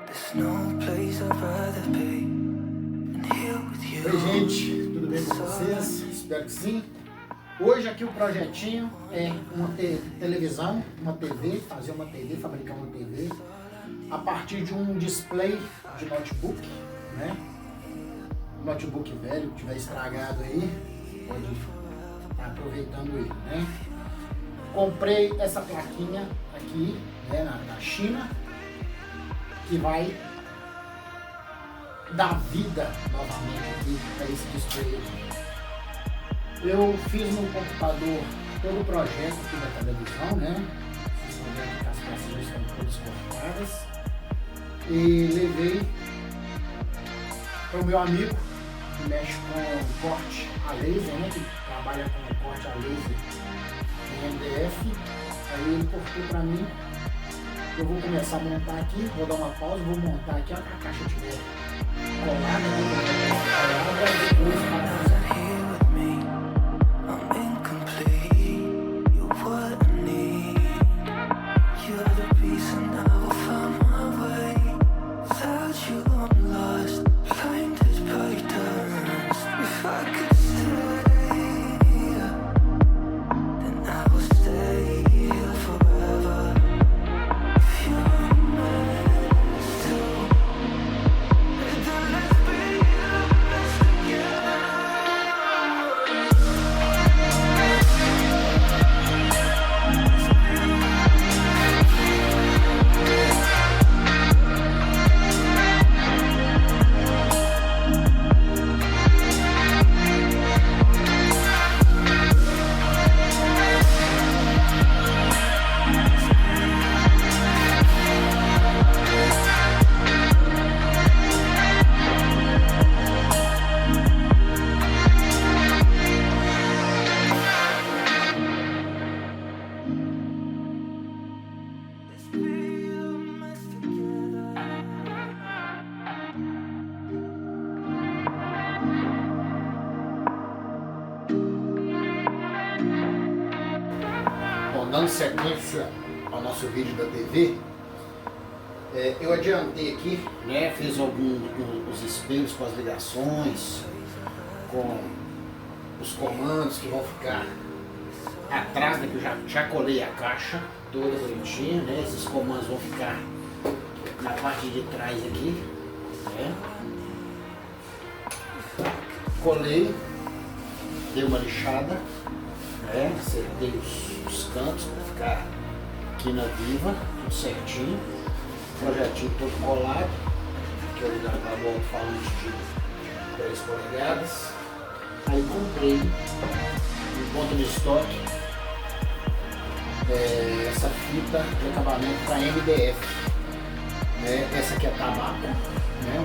Oi gente, tudo bem com vocês? Espero que sim. Hoje aqui o projetinho é uma televisão, uma TV, fazer uma TV, fabricar uma TV a partir de um display de notebook, né? Notebook velho que tiver estragado aí, pode estar aproveitando ele, né? Comprei essa plaquinha aqui, né, na China, que vai dar vida novamente aqui para esse display. Eu fiz no computador todo o projeto aqui da televisão, né? Vocês estão vendo que as peças já estão todas cortadas. E levei para o meu amigo que mexe com corte a laser, né? Que trabalha com corte a laser em MDF. Aí ele cortou para mim. Eu vou começar a montar aqui, vou dar uma pausa, vou montar aqui, ó, que a caixa tiver colada, né? Depois para dando sequência ao nosso vídeo da TV, eu adiantei aqui, né, fiz os espelhos com as ligações, com os comandos que vão ficar atrás, né, que eu já colei a caixa toda bonitinha, né, esses comandos vão ficar na parte de trás aqui, né, colei, dei uma lixada, né, acertei os cantos para ficar aqui na viva, tudo certinho, projetinho todo colado, que eu ligava o alto-falante de 3 polegadas. Aí comprei em ponto de estoque essa fita de acabamento para MDF, né? Essa aqui é tabaco, né?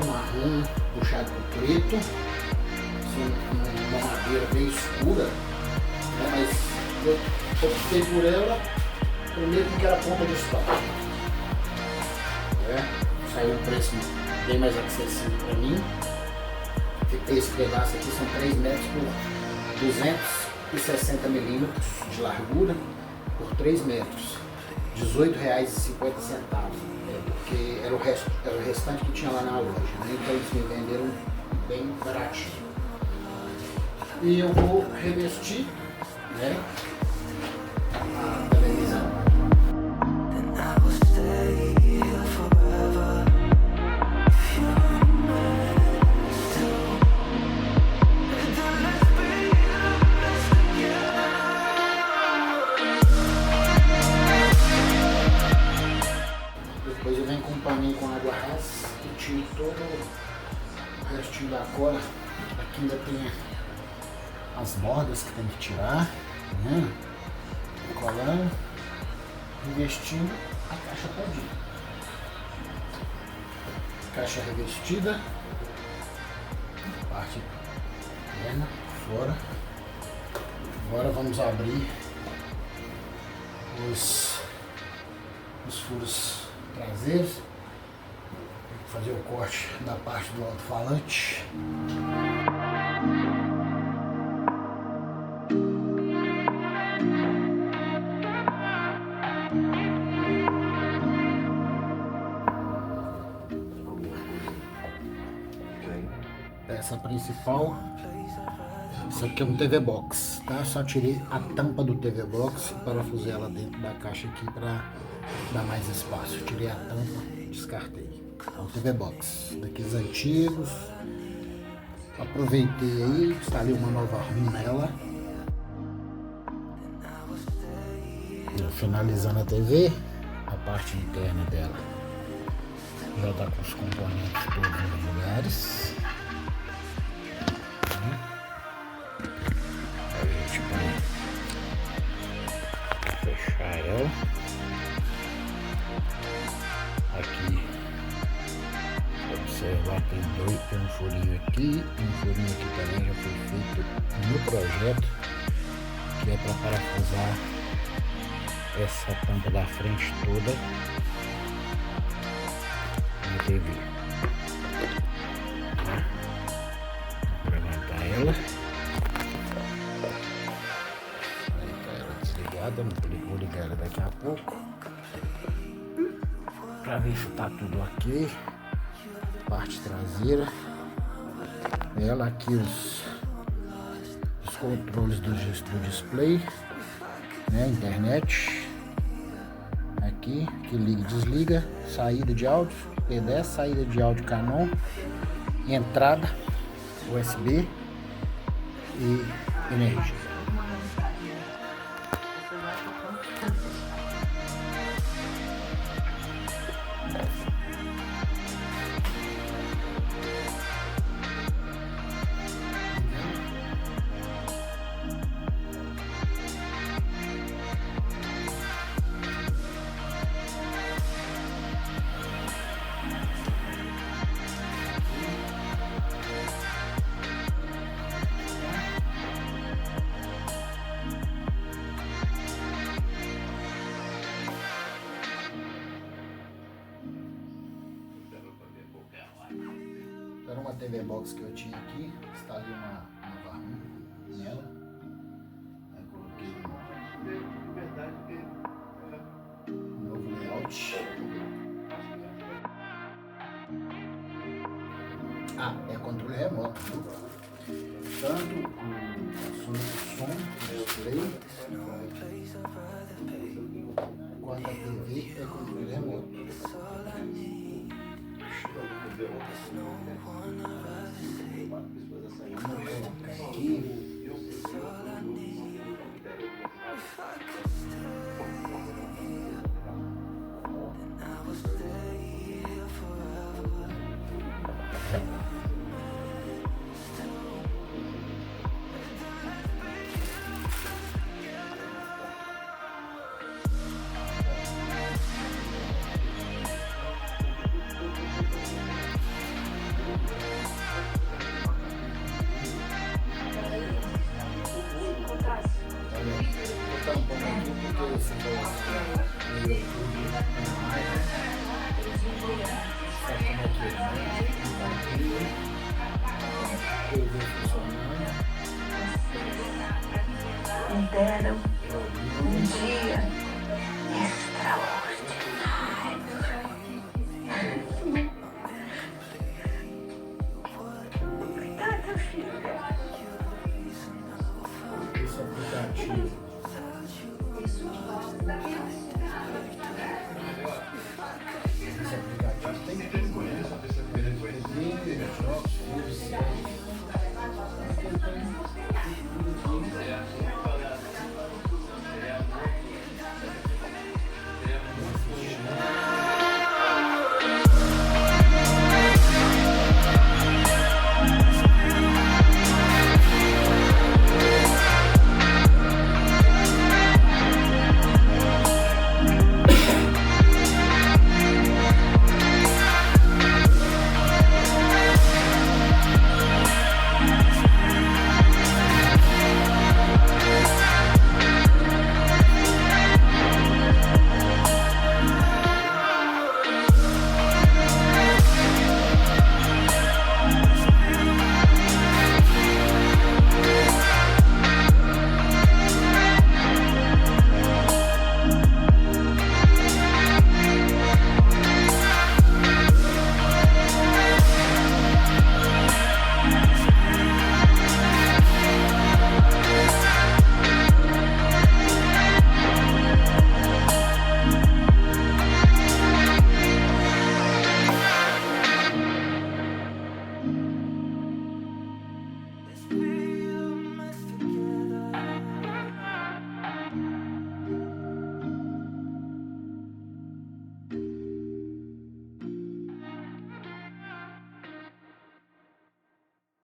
Um marrom puxado com preto, assim, uma madeira bem escura, né? Mas eu optei por ela primeiro porque era ponta de estoque, né? Saiu um preço bem mais acessível para mim. Esse pedaço aqui são 3 metros por 260 milímetros de largura por 3 metros, R$18,50, porque era o restante que tinha lá na loja, né? Então eles me venderam bem baratinho. E eu vou revestir, né, a televisão. Depois eu venho com um paninho com água rasa e tiro todo o restinho da cola. Aqui ainda tem as bordas que tem que tirar, né? Colando, revestindo a caixa todinha. Caixa revestida, parte interna, fora. Agora vamos abrir os furos traseiros, fazer o corte da parte do alto-falante. peça principal. Isso aqui é um TV Box, tá? Só tirei a tampa do TV Box e parafusei ela dentro da caixa aqui para dar mais espaço. Tirei a tampa, descartei. É um TV Box, daqueles antigos. Aproveitei aí, instalei uma nova ROM nela. Finalizando a TV, a parte interna dela já está com os componentes todos nos lugares. A gente vai fechar ela. Aqui, observar, tem um furinho aqui, também já foi feito no projeto, que é para parafusar essa tampa da frente toda na TV. Vou levantar ela. Tá ela desligada, vou ligar ela daqui a pouco para ver se tá tudo ok. Parte traseira, ela aqui os controles do display, né, internet. Aqui, que liga e desliga, saída de áudio P10, saída de áudio Canon, entrada USB e energia. Era uma TV Box que eu tinha aqui, instalei uma nova ROM nela. Aí coloquei um novo layout. É controle remoto, viu? Tanto o som do display quanto a TV é controle remoto. Aqui.